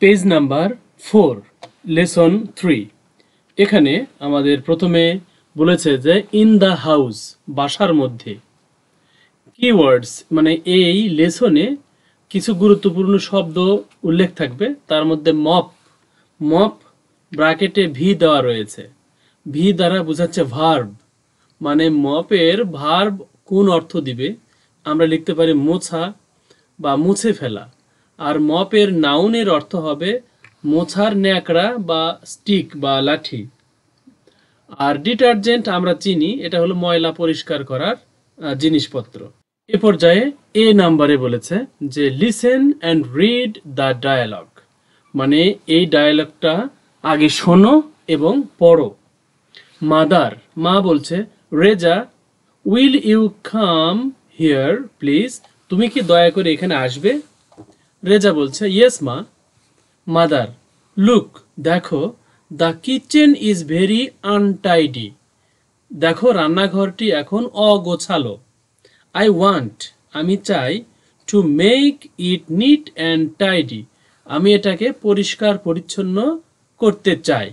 Page number 4 lesson 3। এখানে আমাদের প্রথমে বলেছে যে ইন দ্য হাউস, বাসার মধ্যে। কিওয়ার্ডস মানে এই লেসনে কিছু গুরুত্বপূর্ণ শব্দ উল্লেখ থাকবে। তার মধ্যে মপ, মপ ব্র্যাকেটে ভি দেওয়া রয়েছে। ভি দ্বারা বোঝাচ্ছে ভার্ব, মানে মপের ভার্ব কোন অর্থ দিবে আমরা লিখতে পারি মোছা বা মুছে ফেলা। আর মপের নাউনের অর্থ হবে মোছার ন্যাকড়া বা স্টিক বা লাঠি। আর ডিটারজেন্ট আমরা চিনি, এটা হলো ময়লা পরিষ্কার করার জিনিসপত্র। এ পর্যায়ে এ নাম্বারে বলেছে যে listen and read the dialogue, মানে এই ডায়ালগটা আগে শোনো এবং পড়ো। মাদার, মা বলছে Reza will you come here please, তুমি কি দয়া করে এখানে আসবে? রেজা বলছে ইয়েস মা। মাদার, লুক, দেখো, the kitchen is very untidy, দেখো রান্নাঘরটি এখন অগোছালো। আই ওয়ান্ট, আমি চাই, to make it neat and tidy, আমি এটাকে পরিষ্কার পরিচ্ছন্ন করতে চাই।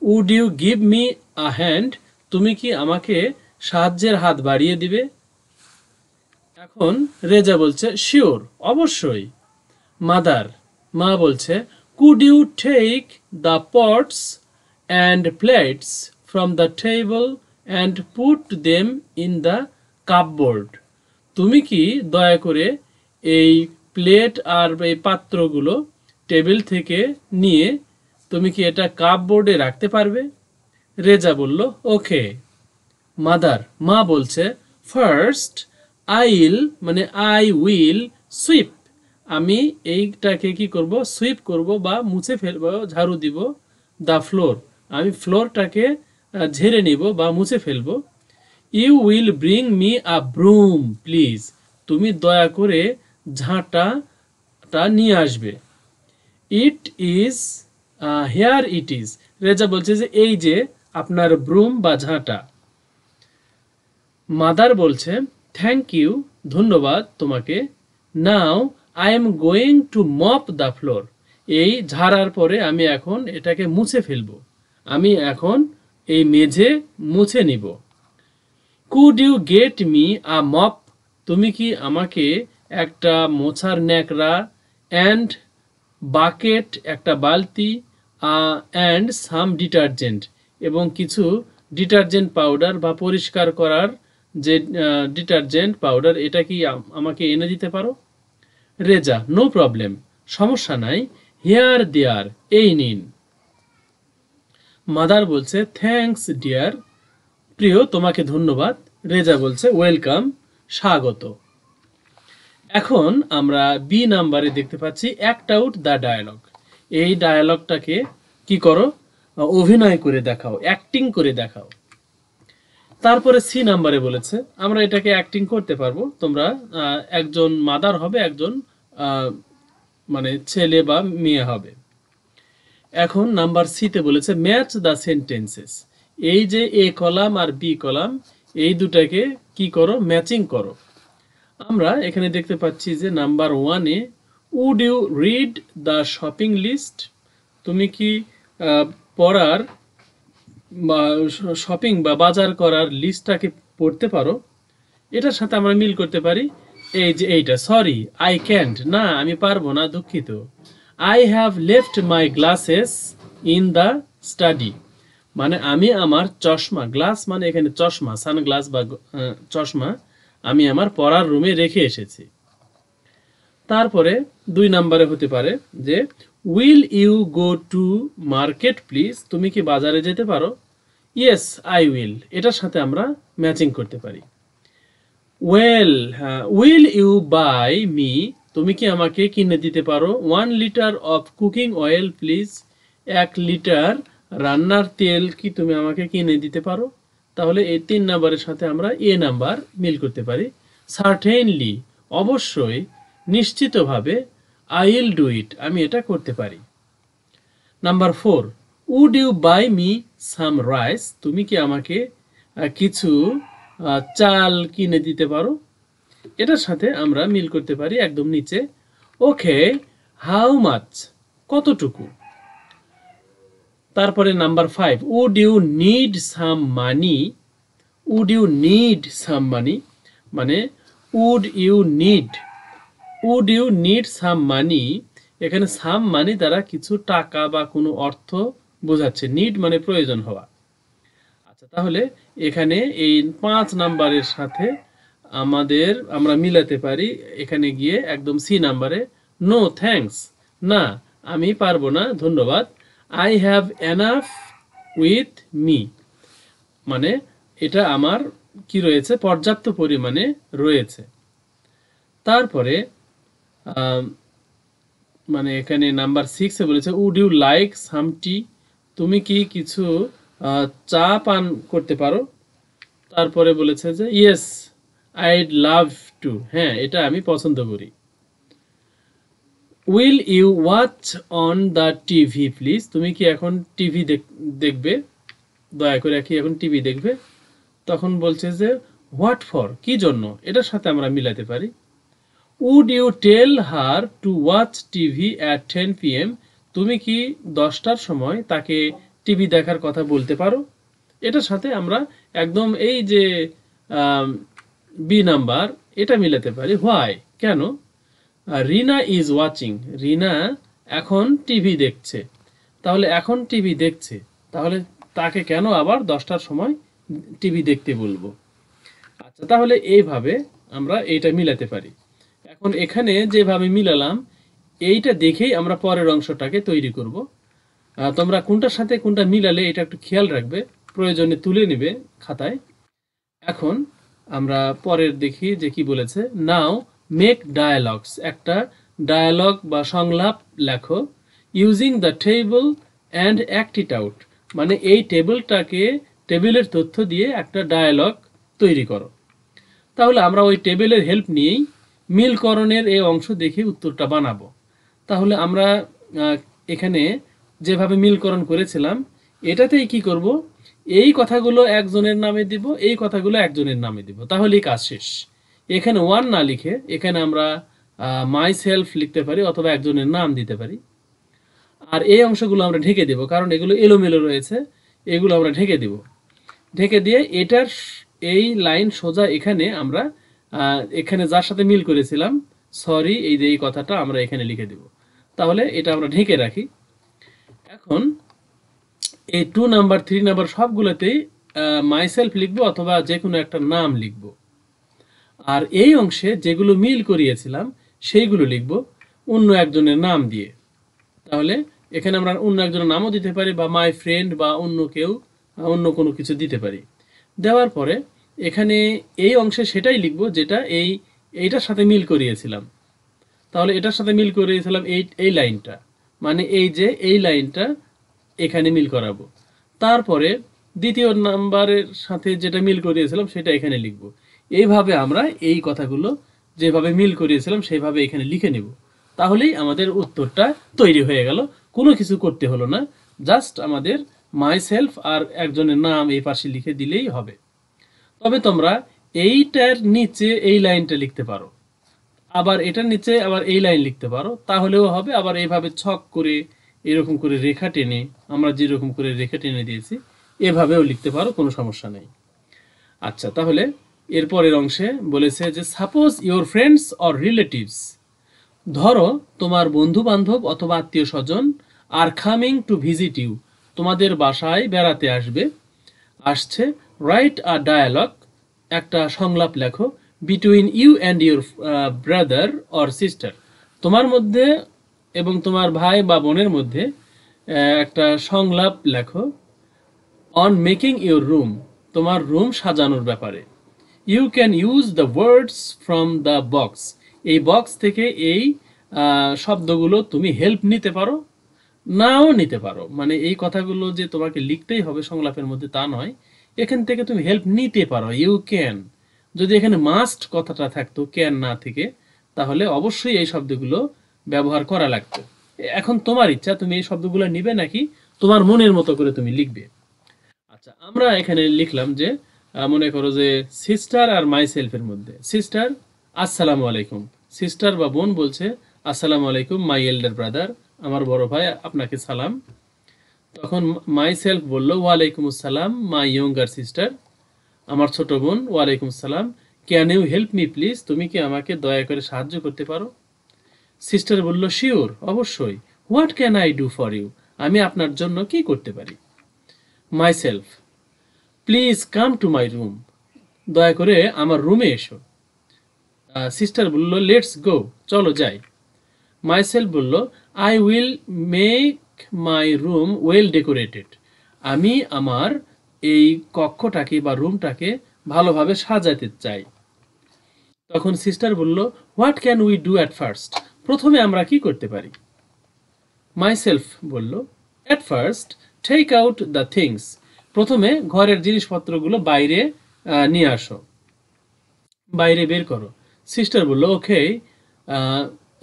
Would you give me a hand, তুমি কি আমাকে সাহায্যের হাত বাড়িয়ে দিবে? এখন রেজা বলছে শিওর, অবশ্যই। মাদার, মা বলছে could you take the pots and plates from the table and put them in the cupboard, তুমি কি দয়া করে এই প্লেট আর এই পাত্রগুলো টেবিল থেকে নিয়ে তুমি কি এটা কাপবোর্ডে রাখতে পারবে? রেজা বলল ওকে। মাদার, মা বলছে ফার্স্ট আইল, মানে আই উইল সুইপ, আমি এইটাকে কি করব, সুইপ করব বা মুছে ফেলবো, ঝাড়ু দিব। দ্য ফ্লোর, আমি ফ্লোরটাকে ঝেড়ে নিব বা মুছে ফেলবো। You will bring me a broom please, তুমি দয়া করে ঝাঁটাটা নিয়ে আসবে। It is, here it is, Reza বলছে যে এই যে আপনার ব্রুম বা ঝাঁটা। মাদার বলছে থ্যাংক ইউ, ধন্যবাদ তোমাকে। Now I am going to mop the floor, এই ঝাড়ার পরে আমি এখন এটাকে মুছে ফেলবো, আমি এখন এই মেঝে মুছে নিব। Could you get me a mop, তুমি কি আমাকে একটা মোছার ন্যাকড়া, অ্যান্ড বাকেট, একটা বালতি, অ্যান্ড সাম ডিটারজেন্ট, এবং কিছু ডিটারজেন্ট পাউডার বা পরিষ্কার করার যে ডিটারজেন্ট পাউডার, এটা কি আমাকে এনে দিতে পারো? রেজা নো প্রবলেম, সমস্যা নাই, হিয়ার দেয়ার, এই নিন। মাদার বলছে থ্যাঙ্কস ডিয়ার, প্রিয় তোমাকে ধন্যবাদ। রেজা বলছে ওয়েলকাম, স্বাগত। এখন আমরা বি নাম্বারে দেখতে পাচ্ছি অ্যাক্ট আউট দ্য ডায়ালগ, এই ডায়ালগটাকে কি করো, অভিনয় করে দেখাও, অ্যাক্টিং করে দেখাও। তারপরে সি নাম্বারে বলেছে আমরা এটাকে অ্যাক্টিং করতে পারবো, তোমরা একজন মাদার হবে, একজন মানে ছেলে বা মেয়ে হবে। এখন নাম্বার সিতে বলেছে ম্যাচ দ্য সেন্টেন্সেস, এই যে এ কলাম আর বি কলাম এই দুটাকে কি করো, ম্যাচিং করো। আমরা এখানে দেখতে পাচ্ছি যে নাম্বার ওয়ানে would you read the shopping list, তুমি কি পড়ার বা শপিং বা বাজার করার লিস্টটাকে পড়তে পারো? এটার সাথে আমরা মিল করতে পারি এই যে এইটা, সরি আই ক্যান্ট, না আমি পারবো না, দুঃখিত। I have left my glasses in the study, মানে আমি আমার চশমা, গ্লাস মানে এখানে চশমা, সানগ্লাস বা চশমা, আমি আমার পড়ার রুমে রেখে এসেছি। তারপরে 2 নম্বরে হতে পারে যে will you go to market please, তুমি কি বাজারে যেতে পারো? ইয়েস আই উইল, এটার সাথে আমরা ম্যাচিং করতে পারি। Well, will you buy me, তুমি কি আমাকে কিনে দিতে পারো 1 litre of cooking oil please, 1 litre রান্নার তেল কি তুমি আমাকে কিনে দিতে পারো? তাহলে এই 3 নাম্বারের সাথে আমরা এ নাম্বার মিল করতে পারি। সার্টেনলি, অবশ্যই, নিশ্চিতভাবে, আই উইল ডু ইট, আমি এটা করতে পারি। Number 4 would you buy me some rice, তুমি কি আমাকে কিছু চাল কিনে দিতে পারো? এটার সাথে আমরা মিল করতে পারি একদম নিচে ওকে হাউ মাচ, কতটুকু। তারপরে number 5, would you need some money. Would you need some money মানে would you need, would you need some money, এখানে সাম মানি দ্বারা কিছু টাকা বা কোনো অর্থ বোঝাচ্ছে, নিড মানে প্রয়োজন হওয়া। আচ্ছা, তাহলে এখানে এই 5 নাম্বারের সাথে আমরা মিলাতে পারি এখানে গিয়ে একদম সি নাম্বারে, নো থ্যাঙ্কস, না আমি পারবো না, ধন্যবাদ। I have enough with me মানে এটা আমার কি রয়েছে, পর্যাপ্ত পরিমাণে রয়েছে। তারপরে মানে এখানে নাম্বার 6 এ বলেছে উড ইউ লাইক সাম টি, তুমি কি কিছু চা পান করতে পারো। তারপরে বলেছে যে ইয়েস আইড লাভ টু, হ্যাঁ এটা আমি পছন্দ করি। Will you watch on the TV please, তুমি কি এখন টিভি দেখবে, দয়া করে কি এখন টিভি দেখবে। তখন বলছে যে হোয়াট ফর, কি জন্য, এটার সাথে আমরা মিলাতে পারি। Would you tell her to watch TV at 10 PM, তুমি কি 10টার সময় তাকে টিভি দেখার কথা বলতে পারো। এটার সাথে আমরা একদম এই যে বি নাম্বার এটা মিলাতে পারি। হোয়াই, কেন। রিনা ইজ ওয়াচিং, রিনা এখন টিভি দেখছে, তাহলে এখন টিভি দেখছে, তাহলে তাকে কেন আবার 10টার সময় টিভি দেখতে বলবো। আচ্ছা, তাহলে এইভাবে আমরা এইটা মিলাতে পারি। এখন এখানে যেভাবে মিলালাম এইটা দেখেই আমরা পরের অংশটাকে তৈরি করব। তোমরা কোনটার সাথে কোনটা মিলালে এটা একটু খেয়াল রাখবে, প্রয়োজনে তুলে নেবে খাতায়। এখন আমরা পরের দেখি যে কি বলেছে। নাও মেক ডায়ালগস, একটা ডায়ালগ বা সংলাপ লেখো। Using the table and act it out মানে এই টেবিলের তথ্য দিয়ে একটা ডায়ালগ তৈরি করো। তাহলে আমরা ওই টেবিলের হেল্প নিয়েই মিলকরণের এই অংশ দেখে উত্তরটা বানাবো। তাহলে আমরা এখানে যেভাবে মিলকরণ করেছিলাম এটাতেই কি করব, এই কথাগুলো একজনের নামে দিব, এই কথাগুলো একজনের নামে দিব, তাহলেই কাজ শেষ। এখানে ওয়ান না লিখে এখানে আমরা মাই সেলফ লিখতে পারি অথবা একজনের নাম দিতে পারি। আর এই অংশগুলো আমরা ঢেকে দেব, কারণ এগুলো এলোমেলো রয়েছে, এগুলো আমরা ঢেকে দেব। ঢেকে দিয়ে এটার এই লাইন সোজা এখানে আমরা এখানে যার সাথে মিল করেছিলাম সরি এই যে এই কথাটা আমরা এখানে লিখে দেব। তাহলে এটা আমরা ঢেকে রাখি। এখন এই 2 নাম্বার 3 নাম্বার সবগুলোতেই মাইসেলফ লিখবো অথবা যে কোনো একটা নাম লিখব। আর এই অংশে যেগুলো মিল করিয়েছিলাম সেইগুলো লিখব অন্য একজনের নাম দিয়ে। তাহলে এখানে আমরা অন্য একজনের নামও দিতে পারি বা মাই ফ্রেন্ড বা অন্য কেউ অন্য কোনো কিছু দিতে পারি। দেওয়ার পরে এখানে এই অংশে সেটাই লিখব যেটা এইটার সাথে মিল করিয়েছিলাম। তাহলে এটার সাথে মিল করিয়েছিলাম এই লাইনটা, মানে এই যে এই লাইনটা এখানে মিল করাবো। তারপরে দ্বিতীয় নাম্বারের সাথে যেটা মিল করিয়েছিলাম সেটা এখানে লিখব। এইভাবে আমরা এই কথাগুলো যেভাবে মিল করিয়েছিলাম সেইভাবে এখানে লিখে নেব। তাহলেই আমাদের উত্তরটা তৈরি হয়ে গেল, কোনো কিছু করতে হলো না, জাস্ট আমাদের মাই সেলফ আর একজনের নাম এই পাশে লিখে দিলেই হবে। তবে তোমরা এইটার নিচে এই লাইনটা লিখতে পারো, আবার এটার নিচে আবার এই লাইন লিখতে পারো, তাহলেও হবে। আবার এইভাবে ছক করে এরকম করে রেখা টেনে, আমরা যেরকম করে রেখা টেনে দিয়েছি এভাবেও লিখতে পারো, কোনো সমস্যা নেই। আচ্ছা, তাহলে এরপরের অংশে বলেছে যে suppose your friends or relatives, ধরো তোমার বন্ধু বান্ধব অথবা আত্মীয় স্বজন আর কামিং টু ভিজিট ইউ, তোমাদের বাসায় বেড়াতে আসছে। রাইট আ ডায়ালগ, একটা সংলাপ লেখো। Between you and your brother or sister, তোমার মধ্যে এবং তোমার ভাই বা বোনের মধ্যে একটা সংলাপ লেখো। অন মেকিং ইউর রুম, তোমার রুম সাজানোর ব্যাপারে। You can use the words from the box, এই বক্স থেকে এই শব্দগুলো তুমি হেল্প নিতে পারো, নাও নিতে পারো। মানে এই কথাগুলো যে তোমাকে লিখতেই হবে সংলাপের মধ্যে তা নয়, এখান থেকে তুমি হেল্প নিতে পারো। ইউ ক্যান, যদি এখানে মাস্ট কথাটা থাকতো ক্যান না থেকে, তাহলে অবশ্যই এই শব্দগুলো ব্যবহার করা লাগতো। এখন তোমার ইচ্ছা তুমি এই শব্দগুলো নিবে নাকি তোমার মনের মতো করে তুমি লিখবে। আচ্ছা, আমরা এখানে লিখলাম যে মনে করো যে সিস্টার আর মাই সেলফের মধ্যে, সিস্টার আসসালামু আলাইকুম, সিস্টার বা বোন বলছে আসসালামু আলাইকুম মাই এল্ডার ব্রাদার, আমার বড় ভাই আপনাকে সালাম। তখন মাই সেলফ বলল ওয়ালাইকুম আসসালাম মাই ইয়ঙ্গার সিস্টার, আমার ছোট বোন, ওয়ালাইকুম আসসালাম। Can you help me please, তুমি কি আমাকে দয়া করে সাহায্য করতে পারো? সিস্টার বলল শিওর, অবশ্যই। What can I do for you, আমি আপনার জন্য কি করতে পারি? Myself please come to my room, দয়া করে আমার রুমে এসো। সিস্টার বলল লেটস গো, চলো যাই। মাইসেলফ বলল I will make my room well decorated, আমি আমার এই কক্ষটাকে বা রুমটাকে ভালোভাবে সাজাতে চাই। তখন সিস্টার বলল what can we do at first, প্রথমে আমরা কি করতে পারি? মাইসেলফ বলল at first take out the things, প্রথমে ঘরের জিনিসপত্রগুলো বাইরে নিয়ে আসো, বাইরে বের করো। সিস্টার বলল ওকে,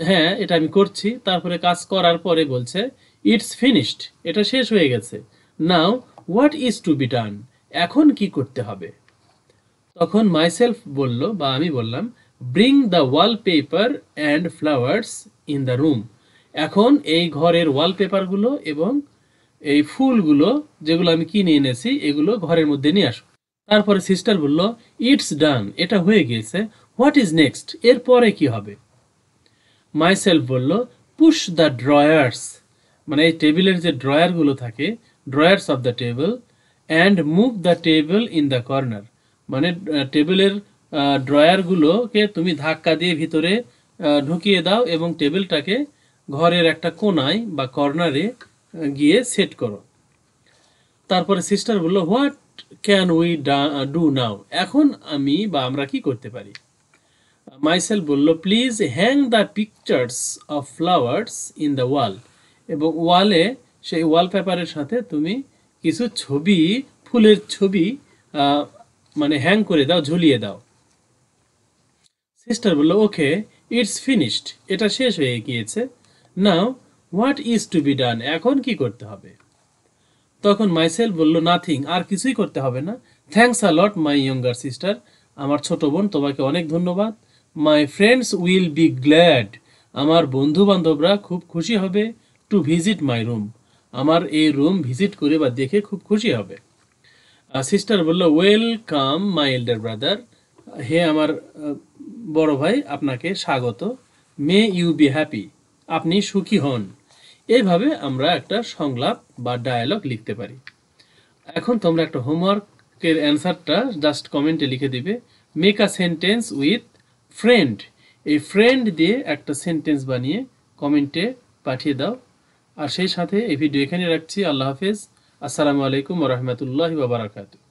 হ্যাঁ এটা আমি করছি। তারপরে কাজ করার পরে বলছে ইটস ফিনিশড, এটা শেষ হয়ে গেছে। Now what is to be done, এখন কি করতে হবে? তখন মাইসেলফ বলল বা আমি বললাম bring the wallpaper and flowers in the room, এখন এই ঘরের ওয়ালপেপারগুলো এবং এই ফুলগুলো যেগুলো আমি কিনে এনেছি এগুলো ঘরের মধ্যে নিয়ে আসো। তারপরে সিস্টার বলল ইটস ডান, এটা হয়ে গিয়েছে। হোয়াট ইজ নেক্সট, এরপরে কি হবে? মাইসেলফ বলল পুশ দ্য ড্রয়ার্স, মানে এই টেবিলের যে ড্রয়ারগুলো থাকে, drawers of the table, and move the table in the corner, মানে টেবিলের ড্রয়ারগুলোকে তুমি ধাক্কা দিয়ে ভিতরে ঢুকিয়ে দাও এবং টেবিলটাকে ঘরের একটা কোনায় বা কর্নারে গিয়ে সেট করো। তারপরে সিস্টার বলল what can we do now, এখন আমি বা আমরা কি করতে পারি? মাইসেলফ বলল please hang the pictures of flowers in the wall, এবং ওয়ালে সেই ওয়ালপেপারের সাথে তুমি কিছু ছবি, ফুলের ছবি মানে হ্যাং করে দাও, ঝুলিয়ে দাও। সিস্টার বলল ওকে ইটস ফিনিশড, এটা শেষ হয়ে গিয়েছে। Now what is to be done, এখন কি করতে হবে? তখন মাইসেলফ বলল নাথিং, আর কিছুই করতে হবে না। Thanks a lot my younger sister, আমার ছোট বোন তোমাকে অনেক ধন্যবাদ। My friends will be glad, আমার বন্ধু বান্ধবরা খুব খুশি হবে। টু ভিজিট মাই রুম, আমার এই রুম ভিজিট করে বা দেখে খুব খুশি হবে। সিস্টার বলল ওয়েলকাম মাই এল্ডার ব্রাদার, হে আমার বড় ভাই আপনাকে স্বাগত। মে ইউ বি হ্যাপি, আপনি সুখী হন। এইভাবে আমরা একটা সংলাপ বা ডায়ালগ লিখতে পারি। এখন তোমরা একটা হোমওয়ার্কের অ্যান্সারটা জাস্ট কমেন্টে লিখে দিবে। Make a sentence with friend, এই ফ্রেন্ড দিয়ে একটা সেন্টেন্স বানিয়ে কমেন্টে পাঠিয়ে দাও। আর সেই সাথে এই ভিডিও এখানে রাখছি। আল্লাহ হাফেজ, আসসালামু আলাইকুম ওয়া রাহমাতুল্লাহি ওয়া বারাকাতুহু।